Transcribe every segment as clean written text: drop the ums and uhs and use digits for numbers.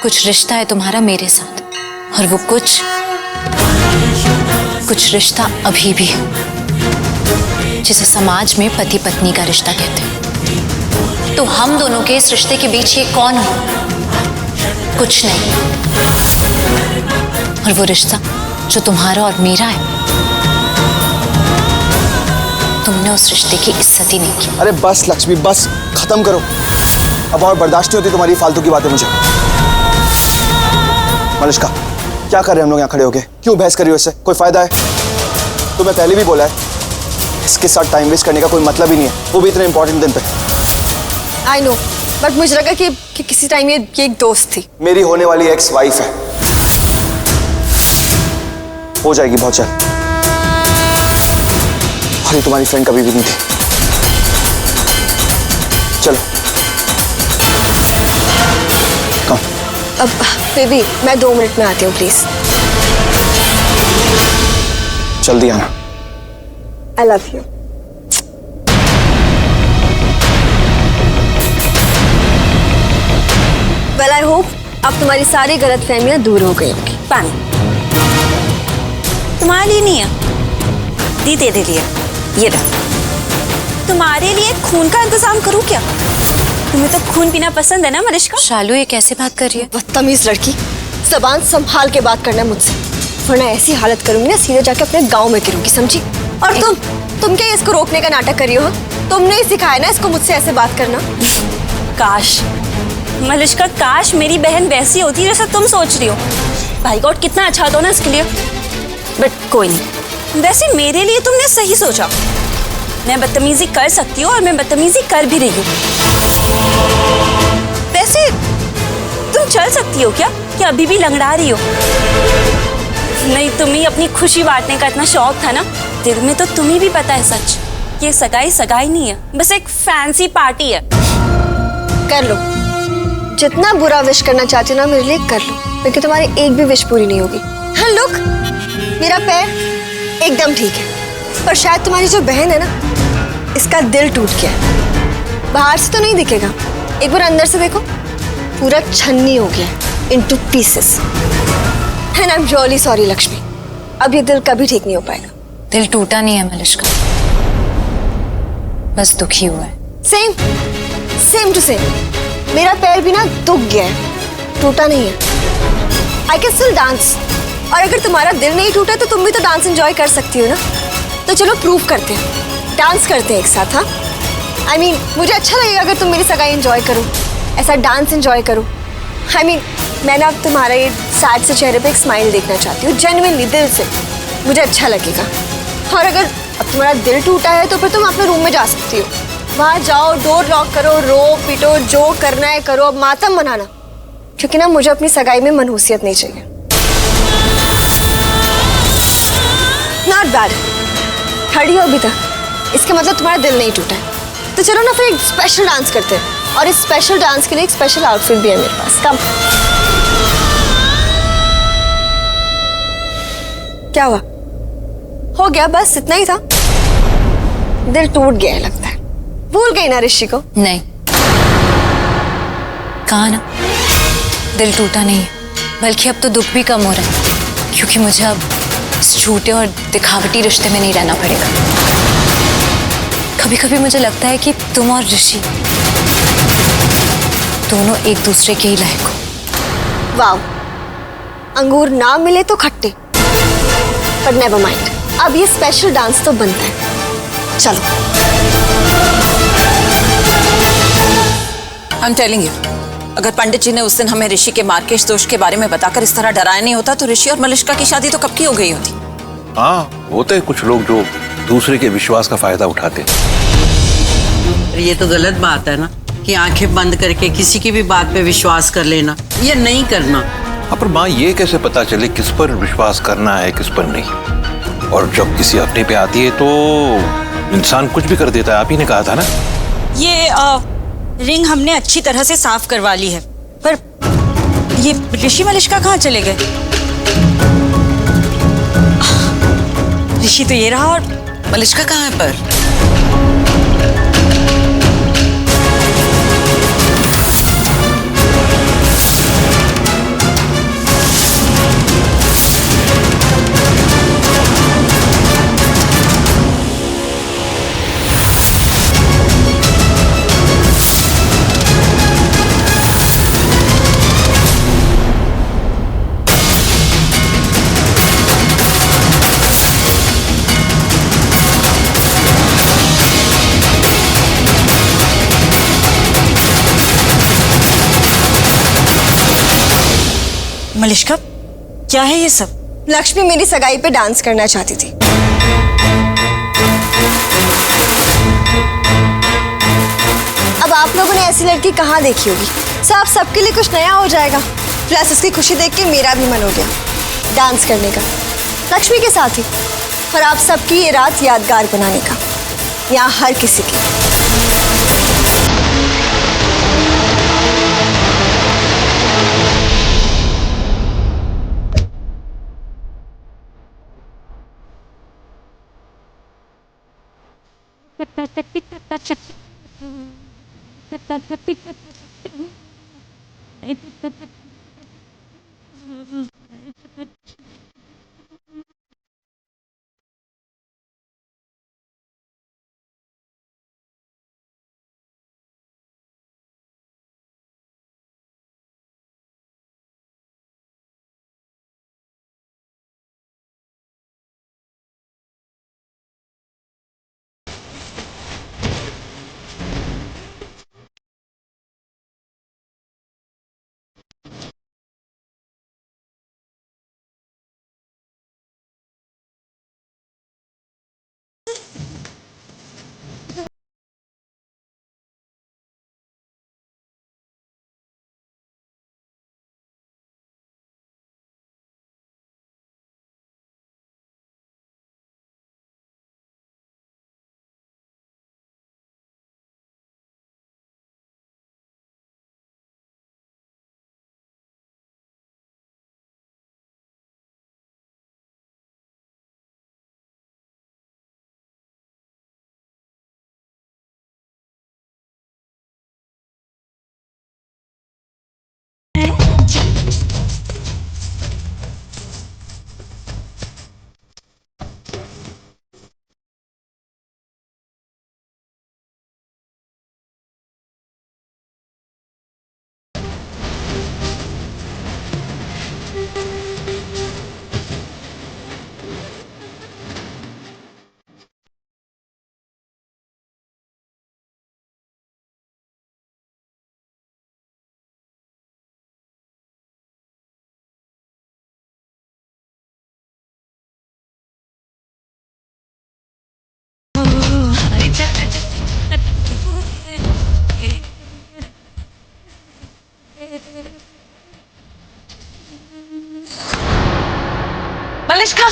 कुछ रिश्ता है तुम्हारा मेरे साथ, और वो कुछ रिश्ता अभी भी है जिसे समाज में पति पत्नी का रिश्ता कहते हैं। तो हम दोनों के इस रिश्ते के बीच ये कौन हो? कुछ नहीं। और वो रिश्ता जो तुम्हारा और मेरा है, तुमने उस रिश्ते की इज्जत ही नहीं की। अरे बस लक्ष्मी, बस खत्म करो। अब और बर्दाश्त नहीं होती तुम्हारी फालतू की बातें मुझे। मलिष्का, क्या कर रहे हैं हम लोग यहाँ खड़े होके? क्यों बहस कर रही हो इससे? कोई फायदा है? तुम्हें पहले भी बोला है, इसके साथ टाइम वेस्ट करने का कोई मतलब ही नहीं है, वो भी इतने इंपॉर्टेंट दिन पे। आई नो, बट मुझे लगा कि किसी टाइम ये एक दोस्त थी। मेरी होने वाली एक्स वाइफ है, हो जाएगी बहुत जल्द। और ये तुम्हारी फ्रेंड कभी भी नहीं थी। चलो कम। अब बेबी, मैं 2 मिनट में आती हूँ, प्लीज। जल्दी आना। I love you. Well, I hope अब तुम्हारी सारी गलतफहमियां दूर हो गई होंगी। पानी तुम्हारे लिए नहीं है, दी तेरे लिए। ये रहा। तुम्हारे लिए खून का इंतजाम करूं क्या? तुम्हें तो खून पीना पसंद है ना मलिष्का? शालू, ये कैसे बात कर रही है? बदतमीज लड़की, जबान संभाल के बात करना मुझसे, वरना ऐसी हालत करूंगी ना, सीधे जाके अपने गांव में गिरूंगी, समझी? और तुम क्या इसको रोकने का नाटक कर रही हो? तुमने ही सिखाया ना इसको मुझसे ऐसे बात करना। काश मलिष्का, काश मेरी बहन वैसी होती जैसा तुम सोच रही हो। भाई गॉड, कितना अच्छा होता ना इसके लिए। बट कोई नहीं, वैसे मेरे लिए तुमने सही सोचा। मैं बदतमीजी कर सकती हूँ और मैं बदतमीजी कर भी रही हूँ। वैसे तुम चल सकती हो क्या अभी भी लंगड़ा रही हो? नहीं, तुम्हें अपनी खुशी बांटने का इतना शौक था ना, दिल में तो तुम्हें भी पता है सच, ये सगाई नहीं है, बस एक फैंसी पार्टी है। कर लो, जितना बुरा विश करना चाहते ना मेरे लिए कर लो, लेकिन तुम्हारी एक भी विश पूरी नहीं होगी। हाँ, लुक, मेरा पैर एकदम ठीक है, पर शायद तुम्हारी जो बहन है ना, इसका दिल टूट गया है। बाहर से तो नहीं दिखेगा, एक बार अंदर से देखो, पूरा छन्नी हो गया है, into pieces. And I am really sorry Lakshmi, अब ये दिल कभी ठीक नहीं हो पाएगा। दिल टूटा नहीं है मलिष्का, बस दुखी हुआ है। सेम टू सेम, मेरा पैर भी ना दुख गया है, टूटा नहीं है। आई कैन स्टिल डांस, और अगर तुम्हारा दिल नहीं टूटा तो तुम भी तो डांस एंजॉय कर सकती हो ना। तो चलो प्रूव करते हैं, डांस करते हैं एक साथ। हाँ, आई मीन मुझे अच्छा लगेगा अगर तुम मेरी सगाई एंजॉय करो, ऐसा डांस एंजॉय करो। आई मीन मैं ना अब तुम्हारा ये सैड से चेहरे पे एक स्माइल देखना चाहती हूँ, जेन्युइनली दिल से, मुझे अच्छा लगेगा। और अगर अब तुम्हारा दिल टूटा है तो फिर तुम अपने रूम में जा सकती हो, वहाँ जाओ, डोर लॉक करो, रो पीटो, जो करना है करो, अब मातम मनाना, क्योंकि ना मुझे अपनी सगाई में मनहूसियत नहीं चाहिए। नॉट बैड, खड़ी हो अभी तक, इसका मतलब तुम्हारा दिल नहीं टूटा है। तो चलो ना फिर एक स्पेशल डांस करते हैं, और इस स्पेशल डांस के लिए एक स्पेशल आउटफिट भी है मेरे पास। कम। क्या हुआ? हो गया, बस इतना ही था। दिल टूट गया है लगता है, भूल गई ना ऋषि को? नहीं, कहा ना, दिल टूटा नहीं है, बल्कि अब तो दुख भी कम हो रहा है, क्योंकि मुझे अब इस झूठे और दिखावटी रिश्ते में नहीं रहना पड़ेगा। कभी कभी मुझे लगता है कि तुम और ऋषि दोनों एक दूसरे के ही लायक हो। वाव, अंगूर ना मिले तो खट्टे, पर नेवर माइंड, अब ये स्पेशल डांस तो बनता है। चलो। I'm telling you, अगर पंडित जी ने उस दिन हमें ऋषि के मार्केश दोष के बारे में बताकर इस तरह डराया नहीं होता तो ऋषि और मलिष्का की शादी तो कब की हो गई होती। हाँ, होते हैं कुछ लोग जो दूसरे के विश्वास का फायदा उठाते हैं। ये तो गलत बात है ना कि आंखें बंद करके किसी की भी बात पे विश्वास कर लेना, ये नहीं करना। हाँ, पर माँ, ये कैसे पता चले किस पर विश्वास करना है किस पर नहीं? और जब किसी अपने पे आती है तो इंसान कुछ भी कर देता है। आप ही ने कहा था ना। ये रिंग हमने अच्छी तरह से साफ करवा ली है, पर ये ऋषि मलिष्का कहाँ चले गए? ऋषि तो ये रहा, और मलिष्का कहाँ है पर? मलिष्का, क्या है ये सब? लक्ष्मी मेरी सगाई पे डांस करना चाहती थी। अब आप लोगों ने ऐसी लड़की कहाँ देखी होगी? साफ सबके लिए कुछ नया हो जाएगा। प्लस उसकी खुशी देख के मेरा भी मन हो गया डांस करने का, लक्ष्मी के साथ ही, और आप सबकी ये रात यादगार बनाने का, यहाँ हर किसी की। मलिष्का,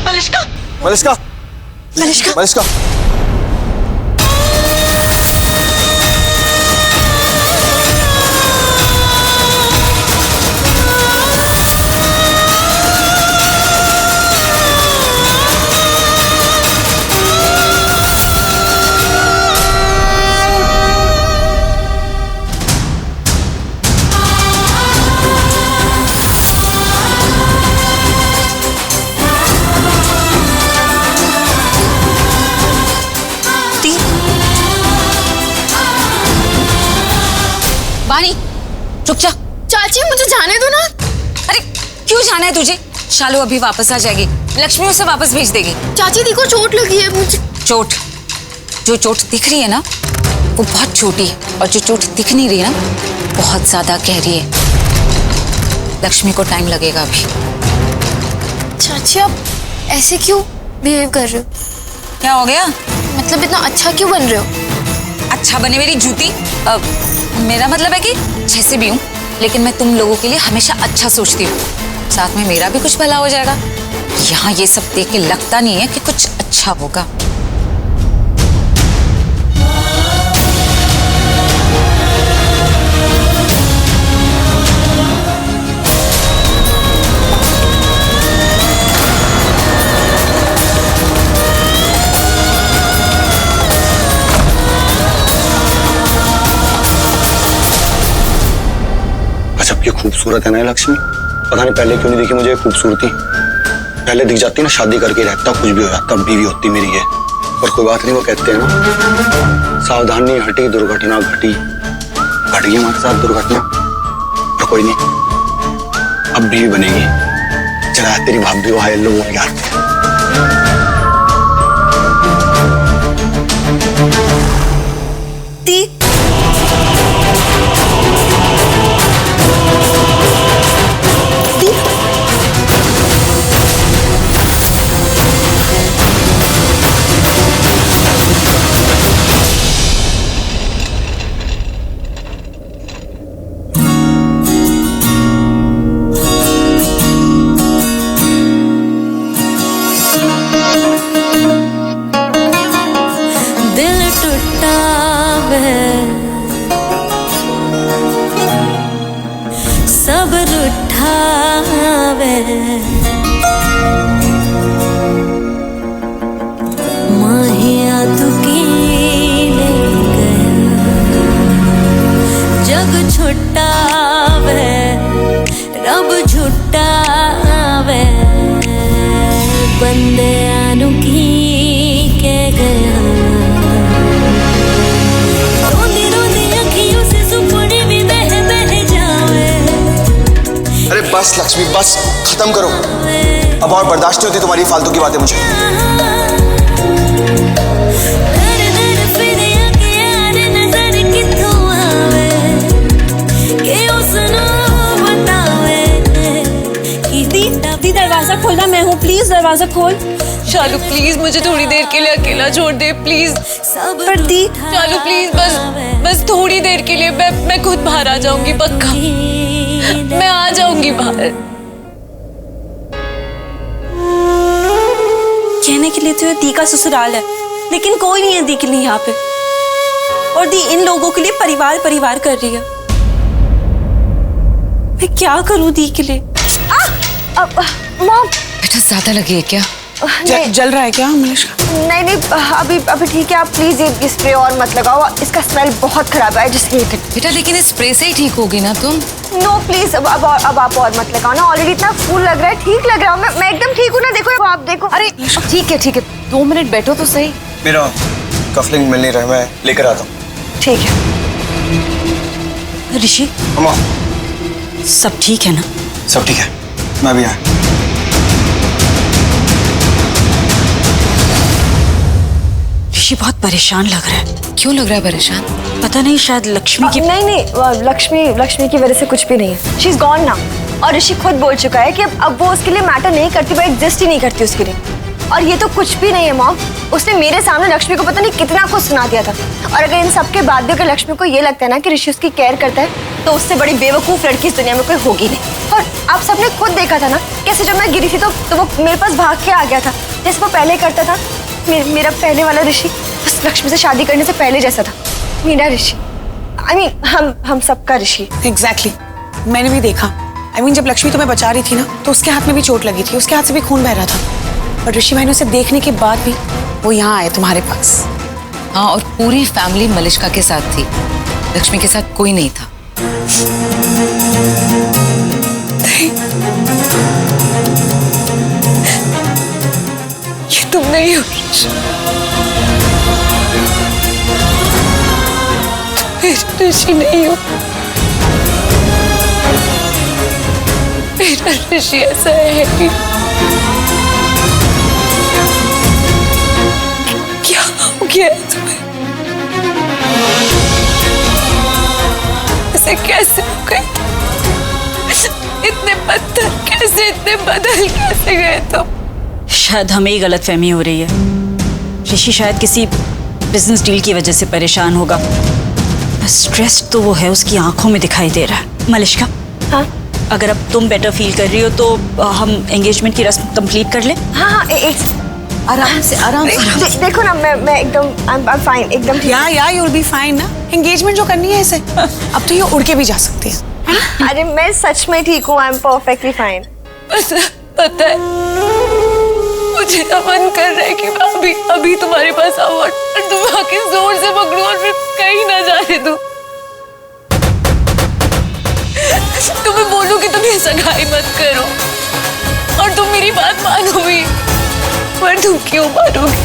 मलिष्का, मलिष्का, मलिष्का, मलिष्का, वाणी, रुक जा। चाची मुझे जाने दो ना। अरे क्यों जाना है तुझे? शालू अभी वापस आ जाएगी, लक्ष्मी उसे वापस भेज देगी। चाची देखो चोट लगी है मुझे। चोट? जो चोट दिख रही है ना वो बहुत छोटी है, और जो चोट दिख नहीं रही है ना बहुत ज्यादा गहरी है। लक्ष्मी को टाइम लगेगा अभी। चाची आप ऐसे क्यों बिहेव कर रहे हो? क्या हो गया? मतलब इतना अच्छा क्यों बन रहे हो? अच्छा बने मेरी जूती? मेरा मतलब है कि जैसे भी हूँ, लेकिन मैं तुम लोगों के लिए हमेशा अच्छा सोचती हूँ, साथ में मेरा भी कुछ भला हो जाएगा। यहाँ ये सब देख के लगता नहीं है कि कुछ अच्छा होगा। ये खूबसूरत है ना लक्ष्मी, पता नहीं पहले क्यों नहीं देखी मुझे खूबसूरती। पहले दिख जाती ना शादी करके रहता, कुछ भी हो जाता, बीवी होती मेरी है। और कोई बात नहीं, वो कहते हैं ना सावधानी हटी दुर्घटना घटी। घट गई हमारे साथ दुर्घटना, पर कोई नहीं, अब बीवी बनेगी। चला तेरी भाभी वो है लोग यार। माहिया तू कीले गया जग छुट्टा वे रब छुट्टा वे बंदे आनु की के गया रोंदी रोंदी अखियों से सुपने भी बह बह जावे। अरे बस लक्ष्मी, बस खत्म करो। अब और बर्दाश्त नहीं होती तुम्हारी फालतू की बातें मुझे। दरवाजा खोलना, मैं हूँ, प्लीज दरवाजा खोल। शालू प्लीज मुझे थोड़ी देर के लिए अकेला छोड़ दे प्लीज। पर दी शालू प्लीज, बस थोड़ी देर के लिए। मैं खुद बाहर आ जाऊंगी, पक्का मैं आ जाऊंगी बाहर। कहने के लिए तो दी का ससुराल है, लेकिन कोई नहीं है दी के लिए यहाँ पे, और दी इन लोगों के लिए परिवार परिवार कर रही है। मैं क्या करूँ दी के लिए? मॉम, बेटा ज्यादा लगी है क्या? जल रहा है क्या मलिश्का? नहीं, अभी ठीक है। आप प्लीज ये स्प्रे और मत लगाओ, इसका स्मेल बहुत खराब है। Just hate it. बेटा लेकिन इस स्प्रे से ही ठीक होगी ना तुम? नो प्लीज, अब आप और मत लगाओ ना। ऑलरेडी इतना फूल लग रहा है। ठीक लग रहा हूँ मैं एकदम ठीक हूँ ना। देखो आप देखो। अरे ठीक है 2 मिनट बैठो तो सही। मेरा कफलिंग मिल नहीं रहा, मैं लेकर आता हूँ। ठीक है ऋषि, अम्मा सब ठीक है ना? सब ठीक है, मैं भी आया। ऋषि बहुत परेशान लग रहा है। क्यों लग रहा है परेशान? पता नहीं, शायद लक्ष्मी की। नहीं, लक्ष्मी की वजह से कुछ भी नहीं है। शी इज गॉन ना। और ऋषि खुद बोल चुका है कि अब वो उसके लिए मैटर नहीं करती, वो एग्जिस्ट ही नहीं करती उसके लिए। और ये तो कुछ भी नहीं है मॉम। उसने मेरे सामने लक्ष्मी को पता नहीं कितना कुछ सुना दिया था। और अगर इन सब के बाद भी अगर लक्ष्मी को ये लगता है ना कि ऋषि उसकी केयर करता है, तो उससे बड़ी बेवकूफ लड़की इस दुनिया में कोई होगी नहीं। और आप सबने खुद देखा था ना कैसे जब मैं गिरी थी तो वो मेरे पास भाग के आ गया था, जैसे वो पहले करता था। मेरा पहले वाला ऋषि बस लक्ष्मी से शादी करने से पहले जैसा था। मेरा ऋषि, I mean, हम सबका ऋषि। एग्जैक्टली, मैंने भी देखा। जब लक्ष्मी तुम्हें बचा रही थी ना, तो उसके हाथ में भी चोट लगी थी, उसके हाथ से भी खून बह रहा था। और ऋषि भाई ने उसे देखने के बाद भी वो यहाँ आए तुम्हारे पास। हाँ, और पूरी फैमिली मलिश्का के साथ थी, लक्ष्मी के साथ कोई नहीं था। ये तुम नहीं हो ऋषि, नहीं हो। मेरा ऋषि ऐसा है कि क्या हो गया तुम्हें? ऐसे कैसे हो गए? इतने पत्थर कैसे, इतने बदल कैसे गए तुम? शायद हमें ही गलतफहमी हो रही है। ऋषि शायद किसी बिजनेस डील की वजह से परेशान होगा। स्ट्रेस तो वो है, उसकी आंखों में दिखाई दे रहा है। मलिश्का, हाँ, अगर अब तुम बेटर फील कर रही हो तो हम एंगेजमेंट की रस्म कंप्लीट कर ले। हाँ, आराम से देखो ना, मैं एकदम I'm fine, एकदम ठीक। या यू विल बी फाइन ना। एंगेजमेंट जो करनी है इसे, अब तो ये उड़ के भी जा सकती है। अरे मैं सच में ठीक हूँ। I am perfectly fine. पता है, मुझे ना मन कर रहा है कि मैं अभी तुम्हारे पास आऊँ और तुम आके जोर से पकड़ूं और फिर कहीं ना जाने दूं। तुम्हें बोलूं कि तुम ये सगाई मत करो, और तुम मेरी बात मानो भी, पर तुम क्यों मानोगे?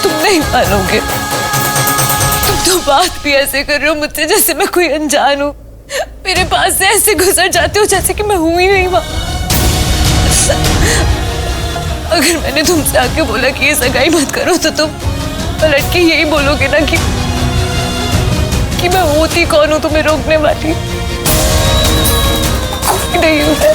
तुम नहीं मानोगे। तुम तो बात भी ऐसे कर रहे हो मुझसे जैसे मैं कोई अनजान हूँ। मेरे पास से ऐसे गुजर जाते हो जैसे कि मैं हूं ही नहीं वहां। अगर मैंने तुमसे आके बोला कि ये सगाई मत करो, तो तुम पलट के यही बोलोगे ना कि मैं होती कौन हूं तुम्हें रोकने वाली? कोई नहीं हूं मैं।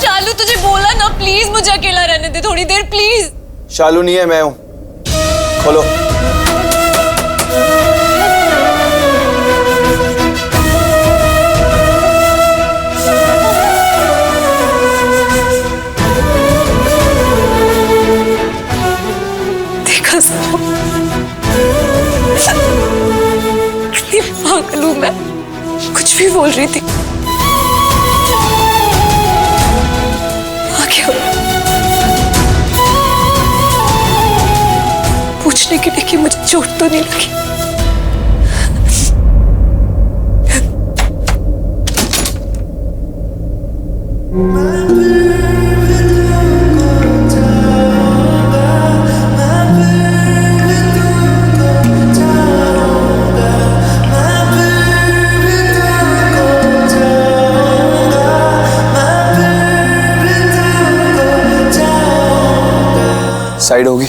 चालू, तुझे बोला ना, प्लीज मुझे अकेला रहने दे थोड़ी देर, प्लीज। शालू नहीं है, मैं हूं। खोलो। कितनी पागल हूं मैं, कुछ भी बोल रही थी। आ गया पूछने के लिए कि मुझे चोट तो नहीं लगी। साइड होगी।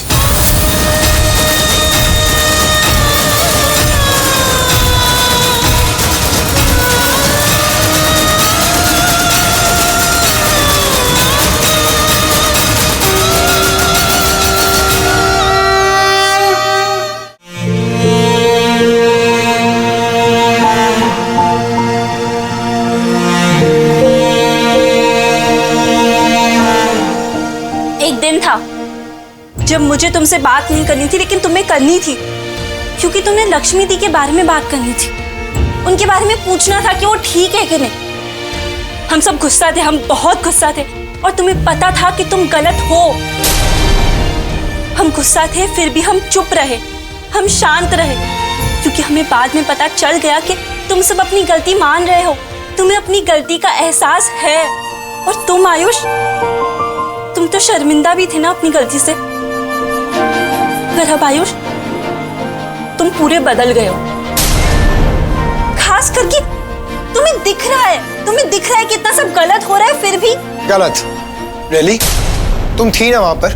एक दिन था जब मुझे तुमसे बात नहीं करनी थी, लेकिन तुम्हें करनी थी, क्योंकि तुमने लक्ष्मी दी के बारे में बात करनी थी। उनके बारे में पूछना था कि वो ठीक है कि नहीं। हम सब गुस्सा थे, हम बहुत गुस्सा थे, और तुम्हें पता था कि तुम गलत हो। हम गुस्सा थे, फिर भी हम चुप रहे, हम शांत रहे, क्योंकि हमें बाद में पता चल गया कि तुम सब अपनी गलती मान रहे हो, तुम्हें अपनी गलती का एहसास है। और तुम आयुष, तुम तो शर्मिंदा भी थे ना अपनी गलती से। पर अब आयुष, तुम पूरे बदल गए हो। खास करके तुम्हें दिख रहा है कि इतना सब गलत हो रहा है, फिर भी गलत? रियली? तुम थी ना वहां पर,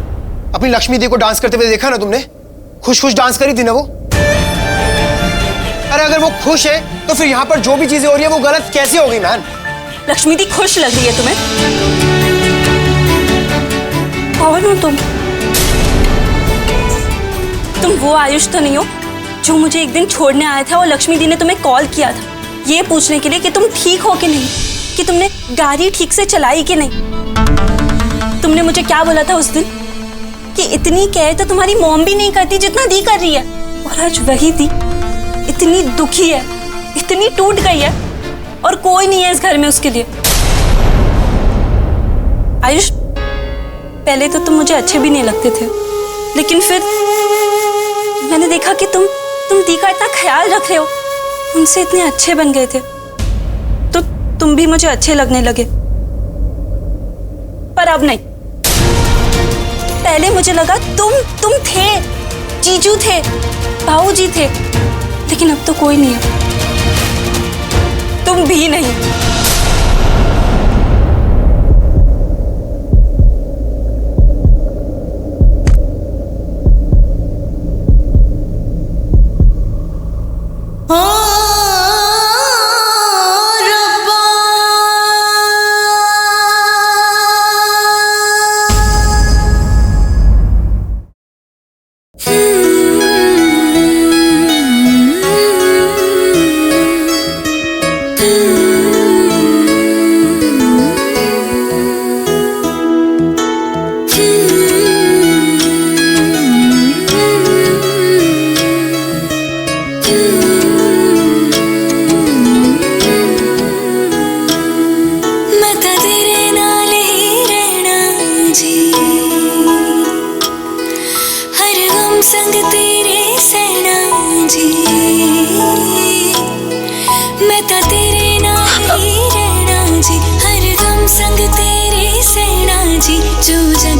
अपनी लक्ष्मी दी को डांस करते हुए देखा ना तुमने? खुश खुश डांस करी थी ना वो। अरे अगर वो खुश है तो फिर यहाँ पर जो भी चीजें हो रही है वो गलत कैसे होगी मैन? लक्ष्मी दी खुश लग रही है तुम्हें? कौन हो तुम वो आयुष तो नहीं हो जो मुझे एक दिन छोड़ने आया था और लक्ष्मी दी ने तुम्हें कॉल किया था ये पूछने के लिए कि तुम ठीक हो कि नहीं, कि तुमने गाड़ी ठीक से चलाई कि नहीं। तुमने मुझे क्या बोला था उस दिन कि इतनी केयर तो तुम्हारी मॉम भी नहीं करती जितना दी कर रही है। और आज वही दी इतनी दुखी है, इतनी टूट गई है, और कोई नहीं है इस घर में उसके लिए। आयुष, पहले तो तुम मुझे अच्छे भी नहीं लगते थे, लेकिन फिर मैंने देखा कि तुम दी का इतना ख्याल रख रहे हो, उनसे इतने अच्छे बन गए थे, तो तुम भी मुझे अच्छे लगने लगे। पर अब नहीं। पहले मुझे लगा तुम थे, जीजू थे, बाबूजी थे, लेकिन अब तो कोई नहीं है, तुम भी नहीं।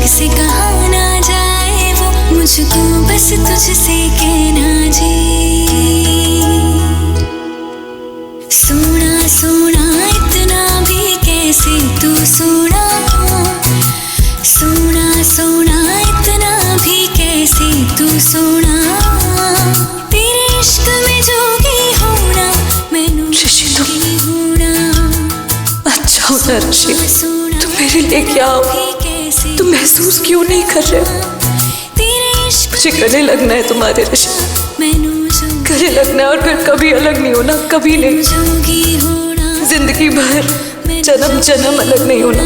से कहा ना जाए वो मुझको बस तुझसे कहना जी। सोना सोना इतना भी कैसे तू सोना, सोना सोना इतना भी कैसे तू सोना, तेरे इश्क में जोगी होना मैनू जोगी होना। अच्छा होना ऋषि, तुम मेरे लिए क्या हो? तुम महसूस क्यों नहीं कर रहे हो? मुझे गले लगना है तुम्हारे ऋषि, गले लगना है और फिर कभी अलग नहीं होना, कभी नहीं, जिंदगी भर जन्म जन्म अलग नहीं होना।